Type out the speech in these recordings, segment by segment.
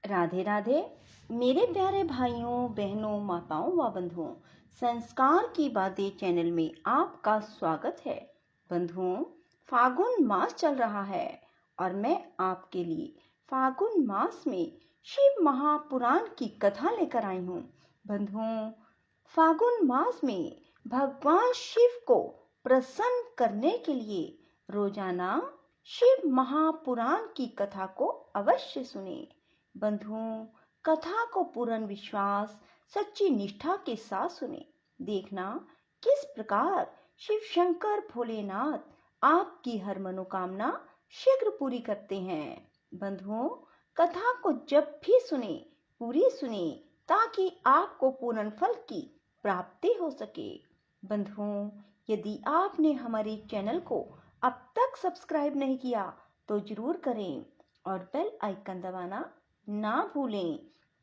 राधे राधे। मेरे प्यारे भाइयों बहनों माताओं व बंधुओं, संस्कार की बातें चैनल में आपका स्वागत है। बंधुओं, फागुन मास चल रहा है और मैं आपके लिए फागुन मास में शिव महापुराण की कथा लेकर आई हूँ। बंधुओं, फागुन मास में भगवान शिव को प्रसन्न करने के लिए रोजाना शिव महापुराण की कथा को अवश्य सुने। बंधुओं, कथा को पूर्ण विश्वास सच्ची निष्ठा के साथ सुने। देखना किस प्रकार शिव शंकर भोलेनाथ आपकी हर मनोकामना शीघ्र पूरी करते हैं। बंधुओं, कथा को जब भी सुने पूरी सुने ताकि आपको पूर्ण फल की प्राप्ति हो सके। बंधुओं, यदि आपने हमारे चैनल को अब तक सब्सक्राइब नहीं किया तो जरूर करें और बेल आइकन दबाना ना भूलें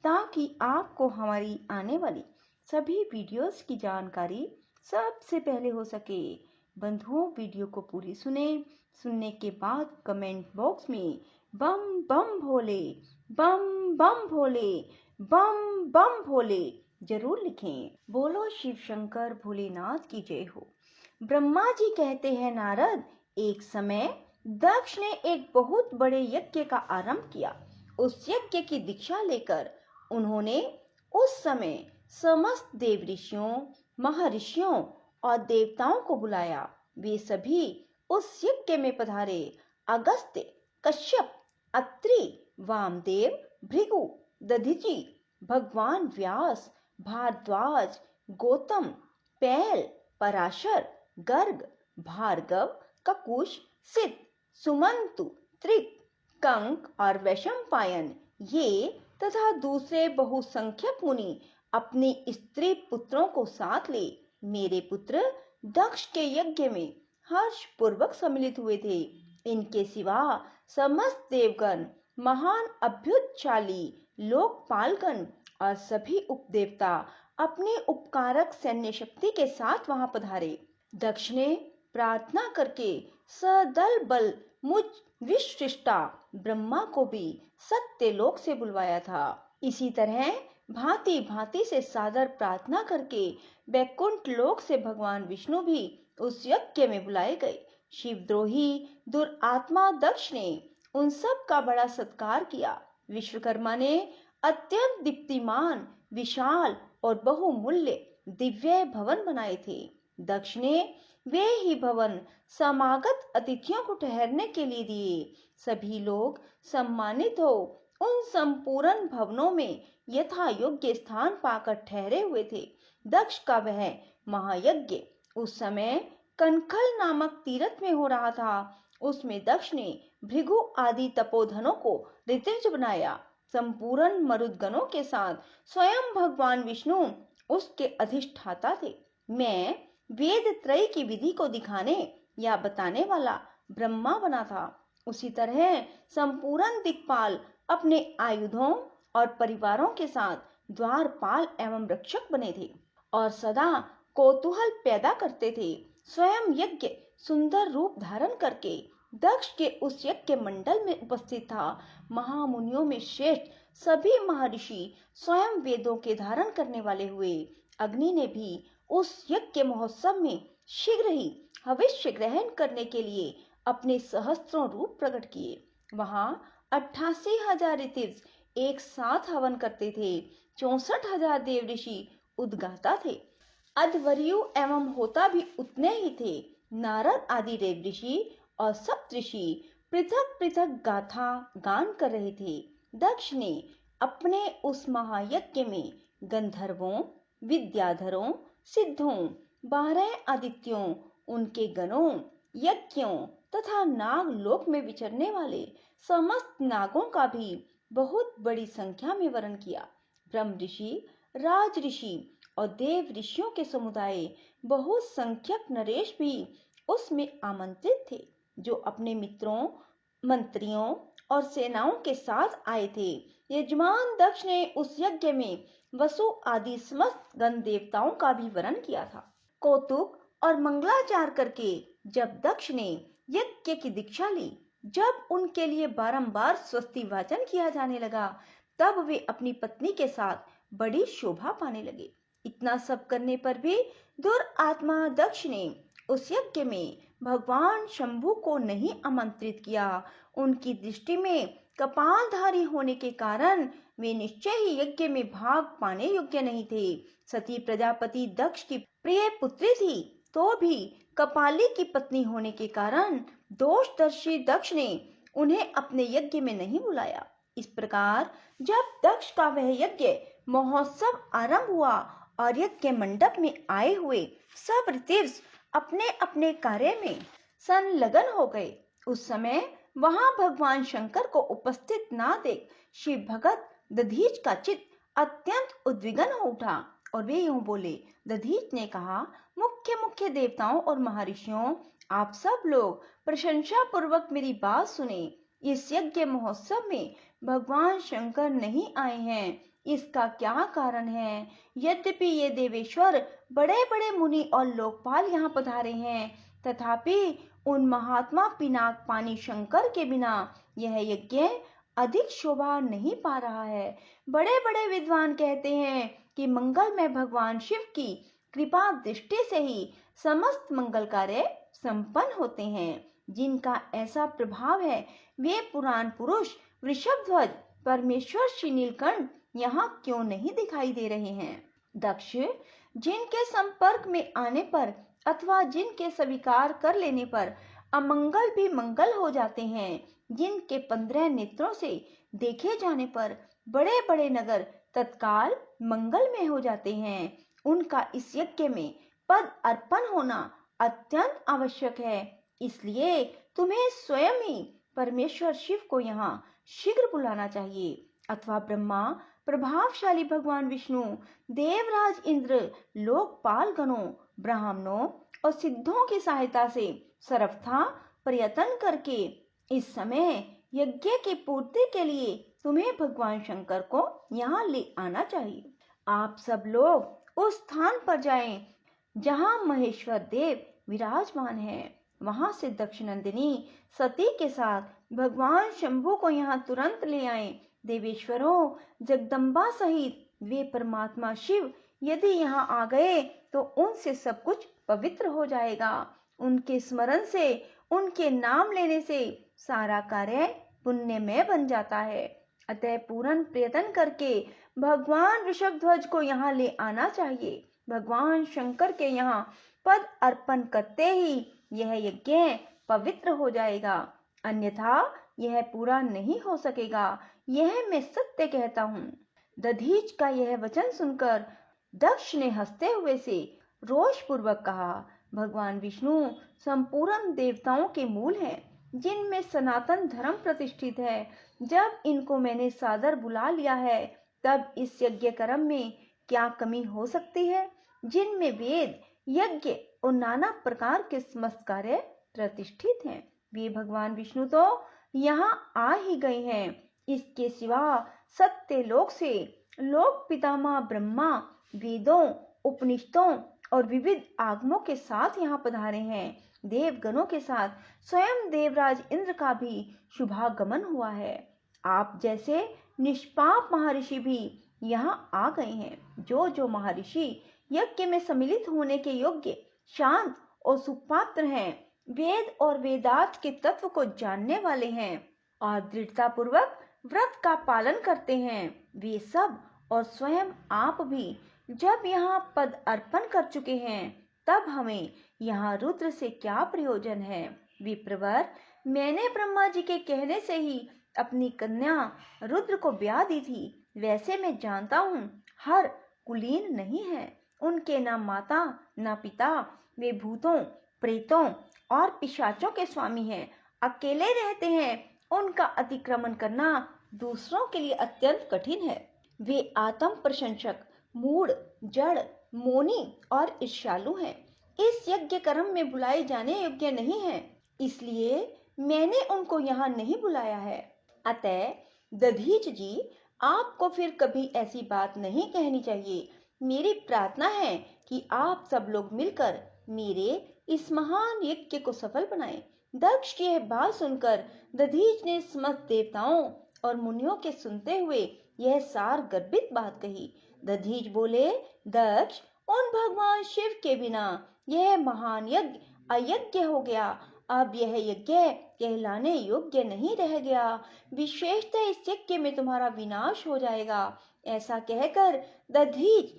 ताकि आपको हमारी आने वाली सभी वीडियोस की जानकारी सबसे पहले हो सके। बंधुओं, वीडियो को पूरी सुनने के बाद कमेंट बॉक्स में बम बम भोले, बम बम भोले, बम बम भोले जरूर लिखें। बोलो शिव शंकर भोलेनाथ की जय हो। ब्रह्मा जी कहते हैं, नारद, एक समय दक्ष ने एक बहुत बड़े यज्ञ का आरंभ किया। उस यज्ञ की दीक्षा लेकर उन्होंने उस समय समस्त देव ऋषियों, महर्षियों और देवताओं को बुलाया। वे सभी उस यज्ञ में पधारे। अगस्त्य, कश्यप, अत्रि, वामदेव, भृगु, दधीचि, भगवान व्यास, भारद्वाज, गौतम, पैल, पराशर, गर्ग, भार्गव, ककुश, सिद्ध, सुमंतु, त्रिक, कंक और वैशंपायन ये तथा दूसरे बहुसंख्यक मुनि अपने स्त्री पुत्रों को साथ ले मेरे पुत्र दक्ष के यज्ञ में हर्ष पूर्वक सम्मिलित हुए थे। इनके सिवा समस्त देवगण, महान अभ्युदयशाली लोकपालगण और सभी उपदेवता अपने उपकारक सैन्य शक्ति के साथ वहां पधारे। दक्ष ने प्रार्थना करके सदल बल मुझ विश्रिष्टा ब्रह्मा को भी सत्यलोक से बुलवाया था। इसी तरह भांति भांति से सादर प्रार्थना करके वैकुंठ लोक से भगवान विष्णु भी उस यज्ञ में बुलाए गए। शिवद्रोही दुरात्मा दक्ष ने उन सब का बड़ा सत्कार किया। विश्वकर्मा ने अत्यंत दीप्तिमान, विशाल और बहुमूल्य दिव्य भवन बनाए थे। दक्ष ने वे ही भवन समागत अतिथियों को ठहरने के लिए दिए। सभी लोग सम्मानित हो उन संपूर्ण भवनों में यथा योग्य स्थान पाकर ठहरे हुए थे। दक्ष का वह महायज्ञ उस समय कनखल नामक तीर्थ में हो रहा था। उसमें दक्ष ने भृगु आदि तपोधनों को ऋतिज बनाया। संपूर्ण मरुदगणों के साथ स्वयं भगवान विष्णु उसके अधिष्ठाता थे। मैं वेद त्रय की विधि को दिखाने या बताने वाला ब्रह्मा बना था। उसी तरह संपूर्ण दिक्पाल अपने आयुधों और परिवारों के साथ द्वारपाल एवं रक्षक बने थे और सदा कौतूहल पैदा करते थे। स्वयं यज्ञ सुंदर रूप धारण करके दक्ष के उस यज्ञ मंडल में उपस्थित था। महामुनियों में श्रेष्ठ सभी महर्षि स्वयं वेदों के धारण करने वाले हुए। अग्नि ने भी उस यज्ञ महोत्सव में शीघ्र ही हविष्य ग्रहण करने के लिए अपने सहस्त्रों रूप प्रकट किए। वहां 88,000 ऋतिज एक साथ हवन करते थे। 64,000 देव ऋषि उद्गाता थे। अध्वर्यु एवं होता भी उतने ही थे। नारद आदि देव ऋषि और सप्तऋषि पृथक पृथक गाथा गान कर रहे थे। दक्ष ने अपने उस महायज्ञ में गंधर्वों, विद्याधरों, सिद्धों, 12 आदित्यों, उनके गणों, यज्ञों तथा नाग लोक में विचरने वाले समस्त नागों का भी बहुत बड़ी संख्या में वर्ण किया। ब्रह्म ऋषि, राज ऋषि और देव ऋषियों के समुदाय बहुत संख्यक नरेश भी उसमें आमंत्रित थे, जो अपने मित्रों, मंत्रियों और सेनाओं के साथ आए थे। यजमान दक्ष ने उस यज्ञ में वसु आदि समस्त गण देवताओं का भी वर्ण किया था। कौतुक और मंगलाचार करके जब दक्ष ने यज्ञ की दीक्षा ली, जब उनके लिए बारंबार स्वस्ति वाचन किया जाने लगा, तब वे अपनी पत्नी के साथ बड़ी शोभा पाने लगे। इतना सब करने पर भी दुरात्मा दक्ष ने उस यज्ञ में भगवान शंभु को नहीं आमंत्रित किया। उनकी दृष्टि में कपालधारी होने के कारण वे निश्चय ही यज्ञ में भाग पाने योग्य नहीं थे। सती प्रजापति दक्ष की प्रिय पुत्री थी, तो भी कपाली की पत्नी होने के कारण दोषदर्शी दक्ष ने उन्हें अपने यज्ञ में नहीं बुलाया। इस प्रकार जब दक्ष का वह यज्ञ महोत्सव आरंभ हुआ और यज्ञ मंडप में आए हुए सब ऋतिव्स अपने अपने कार्य में संलग्न हो गए, उस समय वहां भगवान शंकर को उपस्थित ना देख शिव भगत दधीच का चित्त अत्यंत उद्विग्न हो उठा और वे यूं बोले। दधीच ने कहा, मुख्य मुख्य देवताओं और महर्षियों, आप सब लोग प्रशंसा पूर्वक मेरी बात सुने। इस यज्ञ महोत्सव में भगवान शंकर नहीं आए हैं, इसका क्या कारण है? यद्यपि ये देवेश्वर बड़े बड़े मुनि और लोकपाल यहाँ पधारे हैं, तथापि उन महात्मा पिनाक पानी शंकर के बिना यह यज्ञ अधिक शोभा नहीं पा रहा है। बड़े बड़े विद्वान कहते हैं कि मंगलमय भगवान शिव की कृपा दृष्टि से ही समस्त मंगल कार्य संपन्न होते हैं। जिनका ऐसा प्रभाव है वे पुराण पुरुष वृषभध्वज परमेश्वर श्री नीलकंठ यहाँ क्यों नहीं दिखाई दे रहे हैं? दक्ष, जिनके संपर्क में आने पर अथवा जिनके स्वीकार कर लेने पर अमंगल भी मंगल हो जाते हैं, जिनके 15 नेत्रों से देखे जाने पर बड़े बड़े नगर तत्काल मंगल में हो जाते हैं, उनका इस यज्ञ में पद अर्पण होना अत्यंत आवश्यक है। इसलिए तुम्हें स्वयं ही परमेश्वर शिव को यहाँ शीघ्र बुलाना चाहिए, अथवा ब्रह्मा, प्रभावशाली भगवान विष्णु, देवराज इंद्र, लोकपाल गणों, ब्राह्मणों और सिद्धों की सहायता से सर्वथा प्रयत्न करके इस समय यज्ञ की पूर्ति के लिए तुम्हें भगवान शंकर को यहाँ ले आना चाहिए। आप सब लोग उस स्थान पर जाएं जहाँ महेश्वर देव विराजमान है। वहां से दक्षनंदिनी सती के साथ भगवान शंभु को यहाँ तुरंत ले आए। देवेश्वरों, जगदम्बा सहित वे परमात्मा शिव यदि यहाँ आ गए तो उनसे सब कुछ पवित्र हो जाएगा। उनके स्मरण से, उनके नाम लेने से सारा कार्य पुण्यमय बन जाता है। अतः पूर्ण प्रयत्न करके भगवान ऋषभध्वज को यहाँ ले आना चाहिए। भगवान शंकर के यहाँ पद अर्पण करते ही यह यज्ञ पवित्र हो जाएगा, अन्यथा यह पूरा नहीं हो सकेगा। यह मैं सत्य कहता हूँ। दधीच का यह वचन सुनकर दक्ष ने हंसते हुए से रोष पूर्वक कहा, भगवान विष्णु संपूर्ण देवताओं के मूल हैं, जिनमें सनातन धर्म प्रतिष्ठित है। जब इनको मैंने सादर बुला लिया है, तब इस यज्ञ कर्म में क्या कमी हो सकती है, जिनमें वेद, यज्ञ और नाना प्रकार के समस्त कार्य प्रतिष्ठित हैं। वे भगवान विष्णु तो यहाँ आ ही गए हैं। इसके सिवा सत्य लोक से लोक पितामह ब्रह्मा वेदों, उपनिषदों और विविध आगमों के साथ यहाँ पधारे हैं। देवगणों के साथ स्वयं देवराज इंद्र का भी शुभागमन हुआ है। आप जैसे निष्पाप महर्षि भी यहाँ आ गए हैं। जो जो महर्षि यज्ञ में सम्मिलित होने के योग्य, शांत और सुपात्र हैं, वेद और वेदार्थ के तत्व को जानने वाले हैं और दृढ़ता पूर्वक व्रत का पालन करते हैं, वे सब और स्वयं आप भी जब यहाँ पद अर्पण कर चुके हैं, तब हमें यहाँ रुद्र से क्या प्रयोजन है? विप्रवर, मैंने ब्रह्मा जी के कहने से ही अपनी कन्या रुद्र को ब्याह दी थी। वैसे मैं जानता हूँ हर कुलीन नहीं है, उनके ना माता ना पिता, वे भूतों, प्रेतों और पिशाचों के स्वामी हैं, अकेले रहते हैं। उनका अतिक्रमण करना दूसरों के लिए अत्यंत कठिन है। वे आत्म प्रशंसक, मूढ़, जड़, मोनी और ईर्ष्यालु हैं। इस यज्ञ कर्म में बुलाए जाने योग्य नहीं है, इसलिए मैंने उनको यहाँ नहीं बुलाया है। अतः दधीच जी, आपको फिर कभी ऐसी बात नहीं कहनी चाहिए। मेरी प्रार्थना है कि आप सब लोग मिलकर मेरे इस महान यज्ञ को सफल बनाएं। दक्ष की यह बात सुनकर दधीच ने समस्त देवताओं और मुनियों के सुनते हुए यह सार गर्भित बात कही। दधीच बोले, दक्ष, उन भगवान शिव के बिना यह महान यज्ञ अयज्ञ हो गया। अब यह यज्ञ कहलाने योग्य नहीं रह गया। विशेषतः इस यज्ञ में तुम्हारा विनाश हो जाएगा। ऐसा कहकर दधीच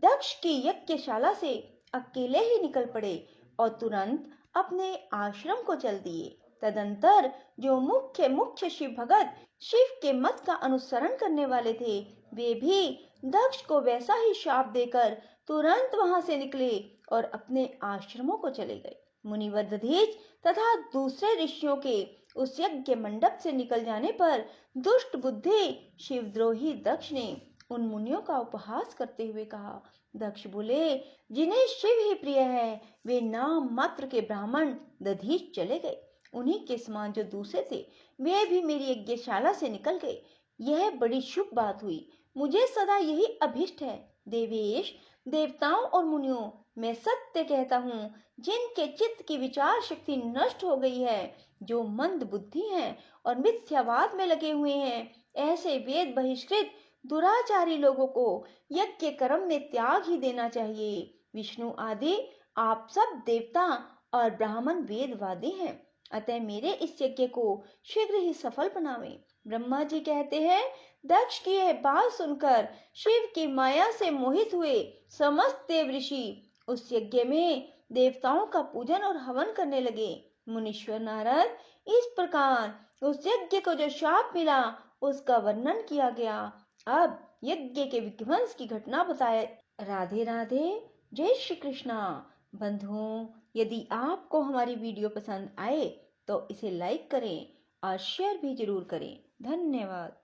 दक्ष की यज्ञशाला से अकेले ही निकल पड़े और तुरंत अपने आश्रम को चल दिए। तदंतर जो मुख्य मुख्य शिव भगत शिव के मत का अनुसरण करने वाले थे, वे भी दक्ष को वैसा ही शाप देकर तुरंत वहां से निकले और अपने आश्रमों को चले गए। मुनिवर दधीच तथा दूसरे ऋषियों के उस यज्ञ मंडप से निकल जाने पर दुष्ट बुद्धि शिवद्रोही दक्ष ने उन मुनियों का उपहास करते हुए कहा। दक्ष बोले, जिन्हें शिव ही प्रिय है, वे नाम मात्र के ब्राह्मण दधीच चले गए। उन्हीं के समान जो दूसरे थे, वे भी मेरी यज्ञशाला से निकल गए। यह बड़ी शुभ बात हुई। मुझे सदा यही अभिष्ट है। देवेश, देवताओं और मुनियों, मैं सत्य कहता हूँ, जिनके चित्त की विचार शक्ति नष्ट हो गई है, जो मंद बुद्धि हैं और मिथ्यावाद में लगे हुए हैं, ऐसे वेद बहिष्कृत दुराचारी लोगों को यज्ञ कर्म में त्याग ही देना चाहिए। विष्णु आदि आप सब देवता और ब्राह्मण वेदवादी हैं, अतः मेरे इस यज्ञ को शीघ्र ही सफल बनावें। ब्रह्मा जी कहते हैं, दक्ष की यह बात सुनकर शिव की माया से मोहित हुए समस्त देव ऋषि उस यज्ञ में देवताओं का पूजन और हवन करने लगे। मुनीश्वर नारद, इस प्रकार उस यज्ञ को जो शाप मिला उसका वर्णन किया गया। अब यज्ञ के विध्वंस की घटना बताए। राधे राधे, जय श्री कृष्णा। बंधुओं, यदि आपको हमारी वीडियो पसंद आए तो इसे लाइक करें और शेयर भी जरूर करें। धन्यवाद।